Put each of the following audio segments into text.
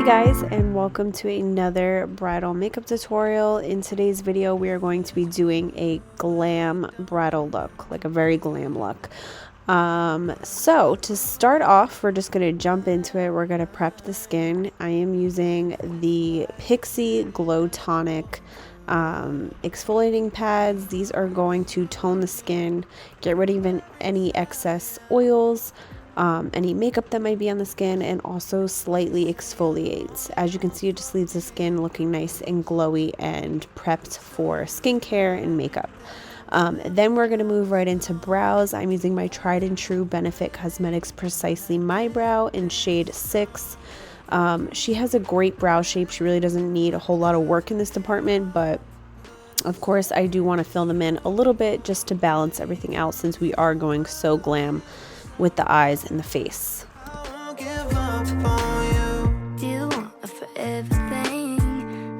Guys, and welcome to another bridal makeup tutorial. In today's video we are going to be doing a glam bridal look, like a very glam look. So to start off, we're just going to jump into it. We're going to prep the skin. I am using the Pixie Glow Tonic exfoliating pads. These are going to tone the skin, get rid of any excess oils, any makeup that might be on the skin, and also slightly exfoliates. As you can see, it just leaves the skin looking nice and glowy and prepped for skincare and makeup. Then we're going to move right into brows. I'm using my tried and true Benefit Cosmetics Precisely My Brow in shade 6. She has a great brow shape. She really doesn't need a whole lot of work in this department, but of course I do want to fill them in a little bit just to balance everything out, since we are going so glam with the eyes and the face.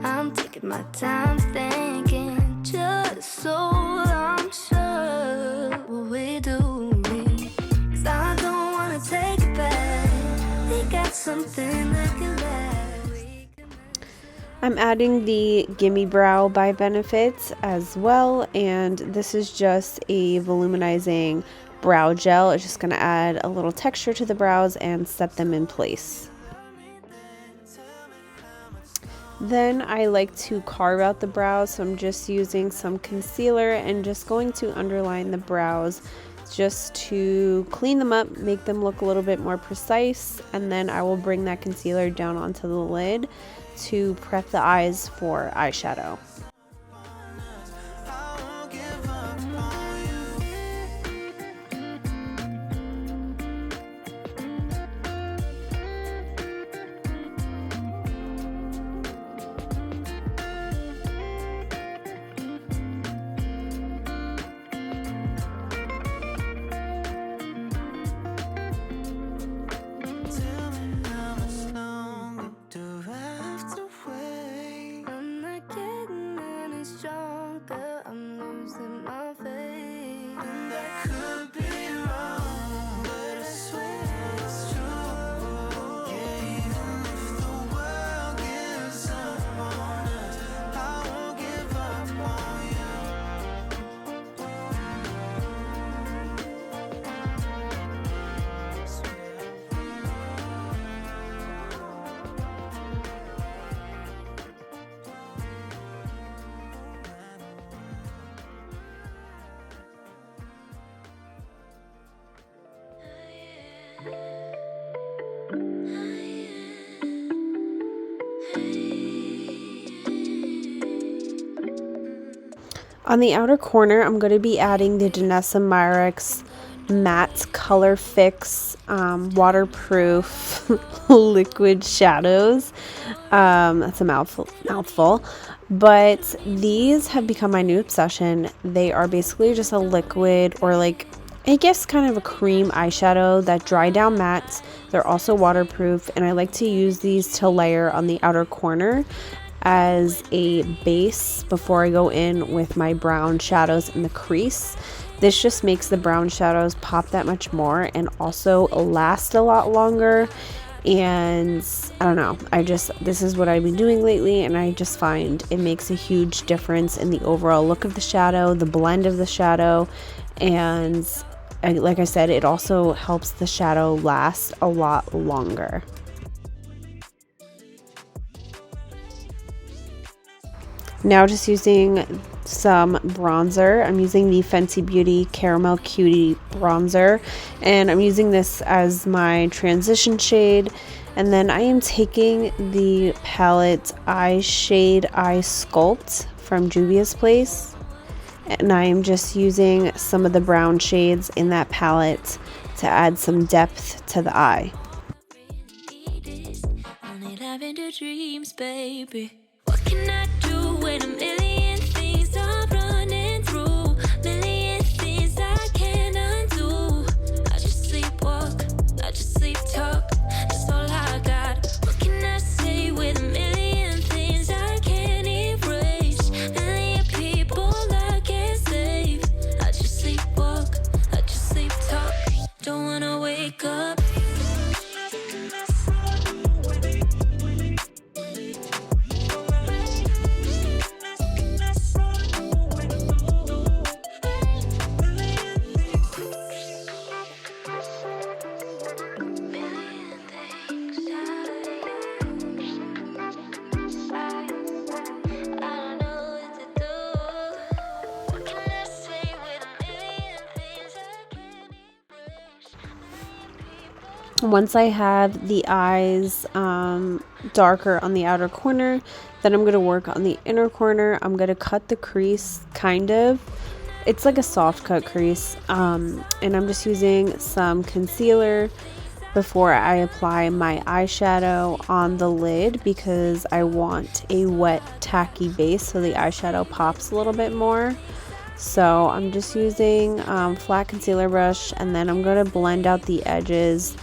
I'm taking my time thinking, just so I'm sure what we do. 'Cause I don't wanna take it back. We got something that can last. I'm adding the Gimme Brow by Benefit as well, and this is just a voluminizing brow gel. It's just going to add a little texture to the brows and set them in place. Then I like to carve out the brows, so I'm just using some concealer and just going to underline the brows just to clean them up, make them look a little bit more precise, and then I will bring that concealer down onto the lid to prep the eyes for eyeshadow. On the outer corner, I'm going to be adding the Danessa Myricks Matte Color Fix Waterproof Liquid Shadows. That's a mouthful. But these have become my new obsession. They are basically just a liquid, or like, I guess kind of a cream eyeshadow that dry down mattes. They're also waterproof, and I like to use these to layer on the outer corner as a base before I go in with my brown shadows in the crease. This just makes the brown shadows pop that much more and also last a lot longer. And I don't know, this is what I've been doing lately, and I just find it makes a huge difference in the overall look of the shadow, the blend of the shadow, and like I said, it also helps the shadow last a lot longer. Now just using some bronzer. I'm using the Fenty Beauty Caramel Cutie bronzer, and I'm using this as my transition shade. And then I am taking the palette Eye Shade Eye Sculpt from Juvia's Place, and I am just using some of the brown shades in that palette to add some depth to the eye. What can I do when a million things are running through? Million things I can't undo. I just sleepwalk, I just sleep talk. That's all I got. What can I say with a million things I can't erase? Million people I can't save. I just sleepwalk, I just sleep talk. Don't wanna wake up. Once I have the eyes darker on the outer corner, then I'm going to work on the inner corner. I'm going to cut the crease kind of. It's like a soft cut crease, and I'm just using some concealer before I apply my eyeshadow on the lid because I want a wet tacky base so the eyeshadow pops a little bit more. So I'm just using flat concealer brush, and then I'm going to blend out the edges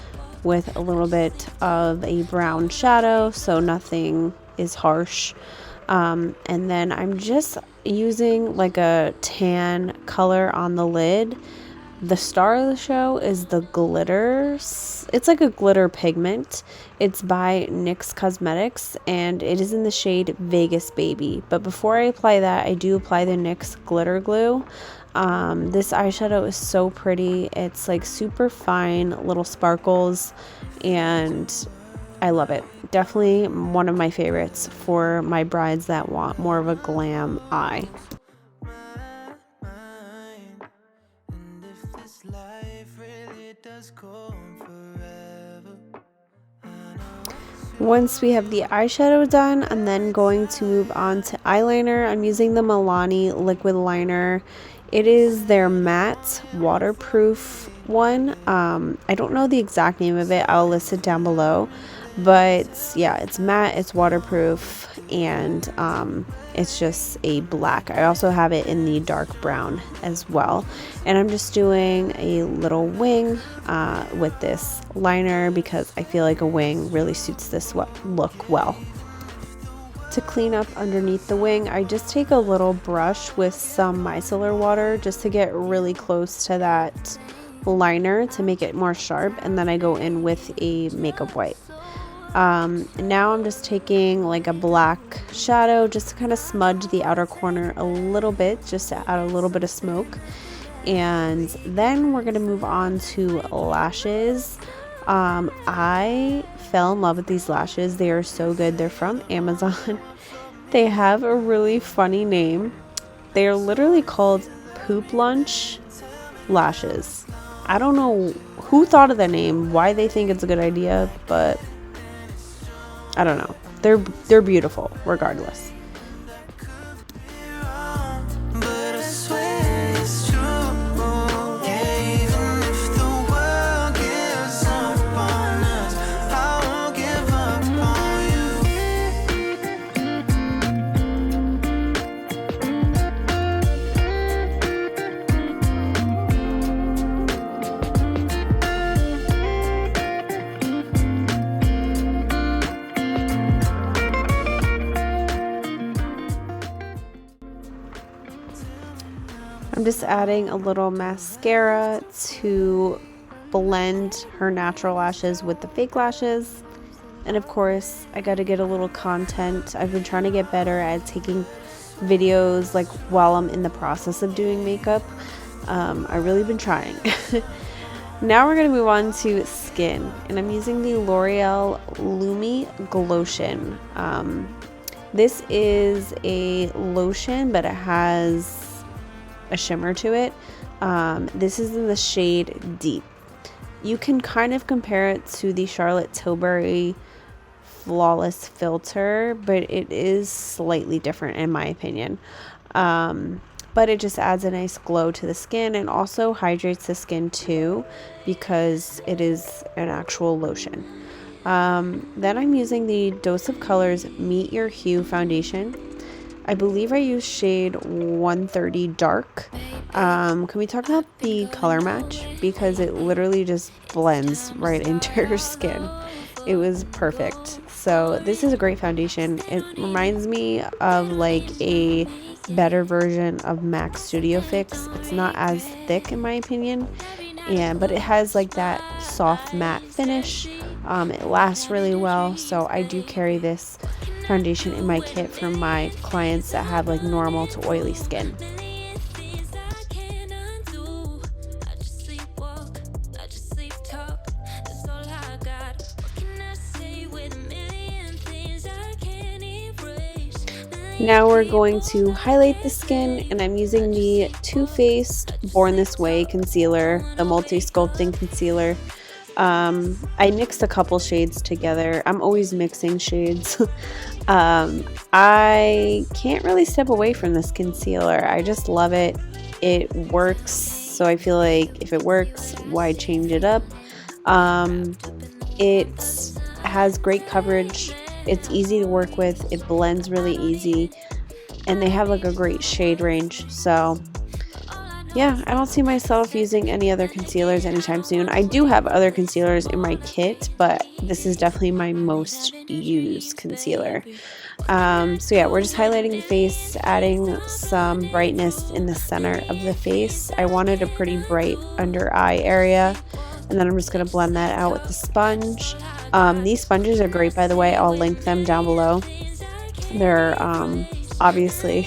with a little bit of a brown shadow so nothing is harsh. And then I'm just using like a tan color on the lid. The star of the show is the glitters. It's like a glitter pigment. It's by NYX Cosmetics and it is in the shade Vegas Baby. But before I apply that, I do apply the NYX glitter glue. This eyeshadow is so pretty. It's like super fine little sparkles and I love it. Definitely one of my favorites for my brides that want more of a glam eye. Once we have the eyeshadow done, I'm then going to move on to eyeliner. I'm using the Milani liquid liner. It is their matte waterproof one. I don't know the exact name of it. I'll list it down below. But yeah, it's matte, it's waterproof, and it's just a black. I also have it in the dark brown as well. And I'm just doing a little wing with this liner because I feel like a wing really suits this look well. To clean up underneath the wing, I just take a little brush with some micellar water just to get really close to that liner to make it more sharp, and then I go in with a makeup wipe. Now I'm just taking like a black shadow just to kind of smudge the outer corner a little bit, just to add a little bit of smoke. And then we're going to move on to lashes. I fell in love with these lashes. They are so good. They're from Amazon. They have a really funny name. They are literally called Poop Lunch lashes. I don't know who thought of the name, why they think it's a good idea, but I don't know. They're beautiful regardless. I'm just adding a little mascara to blend her natural lashes with the fake lashes. And of course, I got to get a little content. I've been trying to get better at taking videos like while I'm in the process of doing makeup. I've really been trying. Now we're going to move on to skin. And I'm using the L'Oreal Lumi Glotion. This is a lotion, but it has a shimmer to it. This is in the shade Deep. You can kind of compare it to the Charlotte Tilbury Flawless Filter, but it is slightly different in my opinion. But it just adds a nice glow to the skin and also hydrates the skin too because it is an actual lotion. Then I'm using the Dose of Colors Meet Your Hue foundation. I believe I use shade 130 Dark. Can we talk about the color match? Because it literally just blends right into her skin. It was perfect. So this is a great foundation. It reminds me of like a better version of MAC Studio Fix. It's not as thick in my opinion, but it has like that soft matte finish. It lasts really well, so I do carry this foundation in my kit for my clients that have like normal to oily skin. Now we're going to highlight the skin, and I'm using the Too Faced Born This Way concealer, the multi-sculpting concealer. I mixed a couple shades together. I'm always mixing shades. I can't really step away from this concealer. I just love it. It works, so I feel like if it works, why change it up? It has great coverage. It's easy to work with. It blends really easy, and they have like a great shade range. So yeah, I don't see myself using any other concealers anytime soon. I do have other concealers in my kit, but this is definitely my most used concealer. So yeah, we're just highlighting the face, adding some brightness in the center of the face. I wanted a pretty bright under eye area, and then I'm just going to blend that out with the sponge. These sponges are great, by the way. I'll link them down below. They're obviously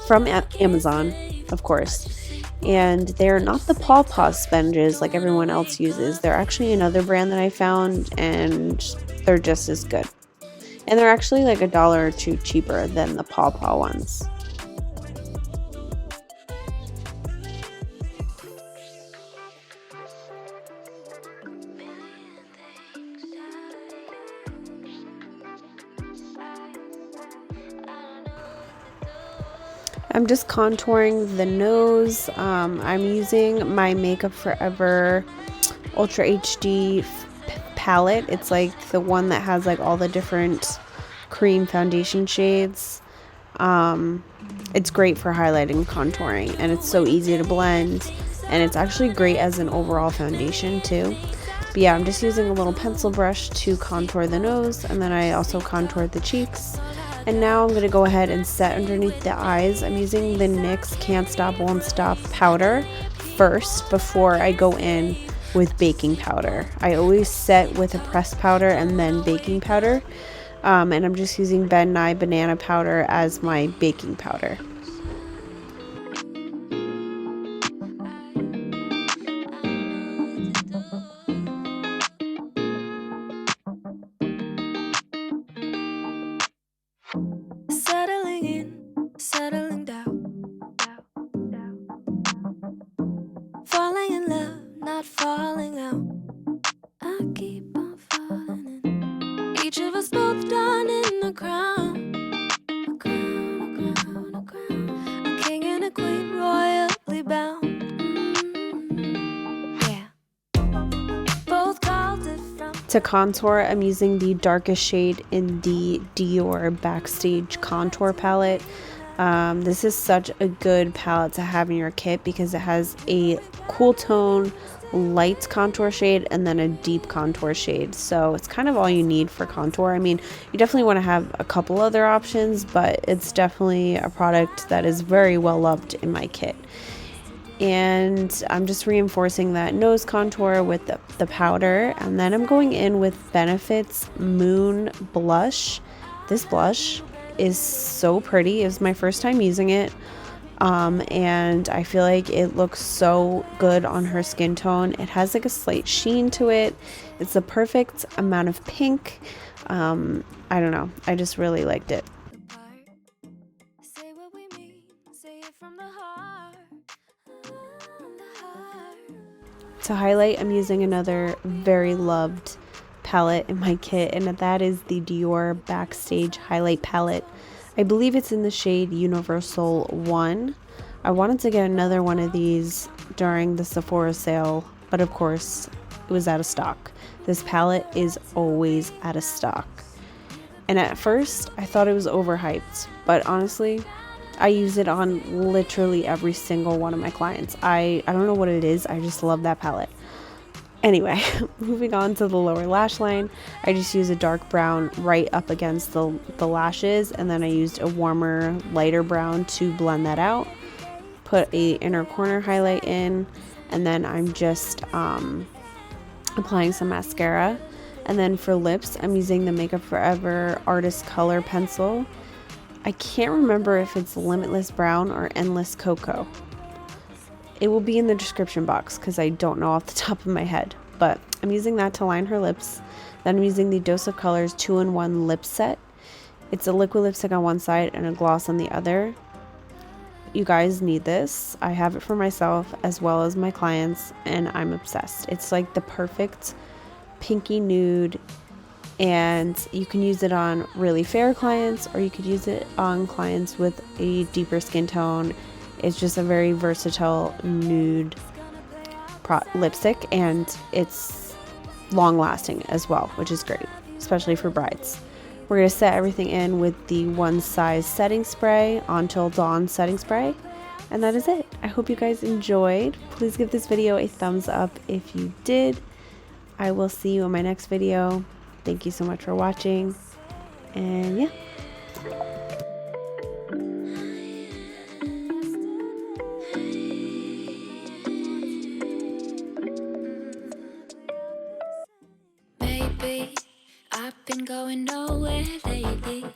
from Amazon, of course. And they're not the Paw Paw sponges like everyone else uses. They're actually another brand that I found, and they're just as good. And they're actually like $1 or $2 cheaper than the Paw Paw ones. I'm just contouring the nose. I'm using my Makeup Forever Ultra HD palette. It's like the one that has like all the different cream foundation shades. It's great for highlighting and contouring, and it's so easy to blend, and it's actually great as an overall foundation too. But yeah, I'm just using a little pencil brush to contour the nose, and then I also contoured the cheeks. And now I'm going to go ahead and set underneath the eyes. I'm using the NYX Can't Stop Won't Stop powder first before I go in with baking powder. I always set with a pressed powder and then baking powder. And I'm just using Ben Nye banana powder as my baking powder. Settling in, settling down. Falling in love, not falling out. I keep on falling in. Each of us both done in a crown. A crown, a crown, a crown. A king and a queen royally bound. Yeah. Both called it from. To contour, I'm using the darkest shade in the Dior Backstage Contour palette. This is such a good palette to have in your kit because it has a cool tone, light contour shade, and then a deep contour shade. So it's kind of all you need for contour. I mean, you definitely want to have a couple other options, but it's definitely a product that is very well loved in my kit. And I'm just reinforcing that nose contour with the powder, and then I'm going in with Benefit's Moon Blush. This blush is so pretty. It was my first time using it, and I feel like it looks so good on her skin tone. It has like a slight sheen to it. It's the perfect amount of pink. I don't know, I just really liked it. Say what we mean, say it from the heart. To highlight, I'm using another very loved palette in my kit, and that is the Dior Backstage Highlight Palette. I believe it's in the shade Universal 1. I wanted to get another one of these during the Sephora sale, but of course, it was out of stock. This palette is always out of stock. And at first, I thought it was overhyped, but honestly, I use it on literally every single one of my clients. I don't know what it is, I just love that palette. Anyway, moving on to the lower lash line, I just use a dark brown right up against the lashes, and then I used a warmer, lighter brown to blend that out. Put a inner corner highlight in, and then I'm just applying some mascara. And then for lips, I'm using the Makeup Forever Artist Color Pencil. I can't remember if it's Limitless Brown or Endless Cocoa. It will be in the description box because I don't know off the top of my head. But I'm using that to line her lips. Then I'm using the Dose of Colors 2-in-1 lip set. It's a liquid lipstick on one side and a gloss on the other. You guys need this. I have it for myself as well as my clients, and I'm obsessed. It's like the perfect pinky nude, and you can use it on really fair clients, or you could use it on clients with a deeper skin tone. It's just a very versatile nude lipstick, and it's long lasting as well, which is great, especially for brides. We're going to set everything in with the One Size setting spray, Until Dawn setting spray, and that is it. I hope you guys enjoyed. Please give this video a thumbs up if you did. I will see you in my next video. Thank you so much for watching, and yeah. Maybe I've been going nowhere lately.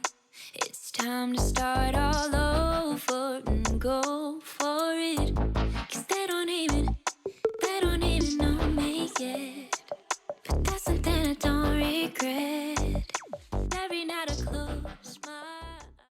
It's time to start all over and go for